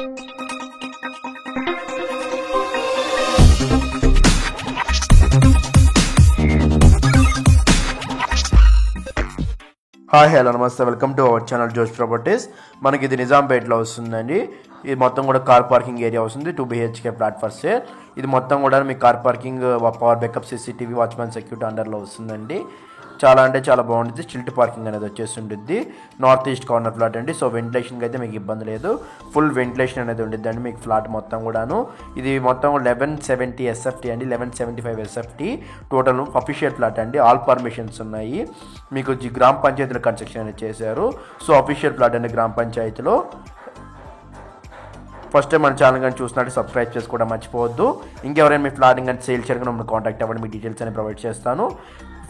Hi hello నమస్తే, welcome to our channel జోష్ properties. మనకి ఇది నిజాంపేటలో వస్తుందండి. ఇది మొత్తం కూడా కార్ పార్కింగ్ ఏరియా వస్తుంది. 2 BHK ఫ్లాట్ ఫర్ సేల్. ఇది మొత్తం కూడా మీ car parking, power backup, CCTV, watchman security అండర్లో వస్తుందండి. చాలా అంటే చాలా బాగుంటుంది. స్టిల్ట్ పార్కింగ్ అనేది వచ్చేసి ఉంటుంది. నార్త్ ఈస్ట్ కార్నర్ ఫ్లాట్ అండి. సో వెంటిలేషన్కి అయితే మీకు ఇబ్బంది లేదు. ఫుల్ వెంటిలేషన్ అనేది ఉంటుంది అండి మీకు ఫ్లాట్ మొత్తం కూడాను. ఇది మొత్తం 1170 SFT అండి, 1175 SFT టోటల్ అఫీషియల్ ఫ్లాట్ అండి. ఆల్ పర్మిషన్స్ ఉన్నాయి. మీకు గ్రామ పంచాయతీలో కన్స్ట్రక్షన్ అనేది చేశారు. సో అఫీషియల్ ఫ్లాట్ అండి గ్రామ పంచాయతీలో. ఫస్ట్ టైం మన ఛానల్ కానీ చూసినట్టు సబ్స్క్రైబ్ చేసుకోవడం మర్చిపోవద్దు. ఇంకెవరైనా మీ ఫ్లాటింగ్ కానీ సేల్ చేయడం మమ్మల్ని కాంటాక్ట్ అవ్వండి. మీ డీటెయిల్స్ అని ప్రొవైడ్ చేస్తాను.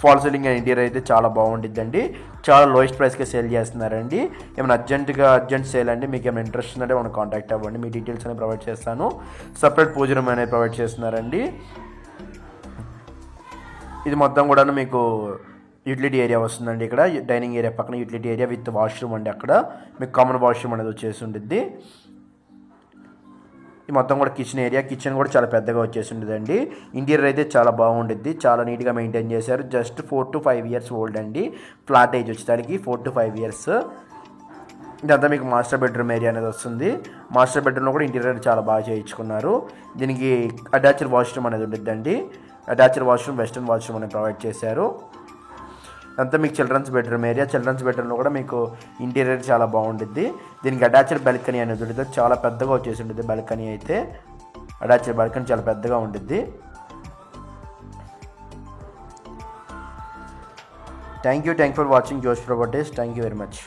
ఫాల్ సీలింగ్ అండ్ ఇంటీరియర్ అయితే చాలా బాగుంటుందండి. చాలా లోయెస్ట్ ప్రైస్కే సేల్ చేస్తున్నారండి. ఏమైనా అర్జెంట్ సేల్ అండి, మీకు ఏమైనా ఇంట్రెస్ట్ ఉందంటే మనం కాంటాక్ట్ అవ్వండి. మీ డీటెయిల్స్ అని ప్రొవైడ్ చేస్తాను. సపరేట్ పూజ రూమ్ అనేది ప్రొవైడ్ చేస్తున్నారండి. ఇది మొత్తం కూడా మీకు యూటిలిటీ ఏరియా వస్తుందండి. ఇక్కడ డైనింగ్ ఏరియా పక్కన యూటిలిటీ ఏరియా విత్ వాష్రూమ్ అండి. అక్కడ మీకు కామన్ వాష్రూమ్ అనేది వచ్చేసి ఉంటుంది. ఈ మొత్తం కూడా కిచెన్ కూడా చాలా పెద్దగా వచ్చేసి ఉంటుందండి. ఇంటీరియర్ అయితే చాలా బాగుంటుంది. చాలా నీట్గా మెయింటైన్ చేశారు. జస్ట్ 4 to 5 years ఓల్డ్ అండి. ఫ్లాట్ ఏజ్ వచ్చేసరికి 4 to 5 years. ఇదంతా మీకు మాస్టర్ బెడ్రూమ్ ఏరియా అనేది వస్తుంది. మాస్టర్ బెడ్రూమ్లో కూడా ఇంటీరియర్ చాలా బాగా చేయించుకున్నారు. దీనికి అటాచ్డ్ వాష్రూమ్ అనేది ఉంటుందండి. అటాచ్డ్ వాష్రూమ్, వెస్టర్న్ వాష్రూమ్ అనేది ప్రొవైడ్ చేశారు. అంతా మీకు చిల్డ్రన్స్ బెడ్రూమ్ ఏరియా. చిల్డ్రన్స్ బెడ్రూమ్లో కూడా మీకు ఇంటీరియర్ చాలా బాగుంటుంది. దీనికి అటాచ్డ్ బాల్కనీ అనేది ఉంటుంది. చాలా పెద్దగా వచ్చేసి ఉంటుంది బాల్కనీ అయితే. అటాచ్డ్ బాల్కనీ చాలా పెద్దగా ఉంటుంది. థ్యాంక్ యూ ఫర్ వాచింగ్ జోష్ properties. Thank you very much.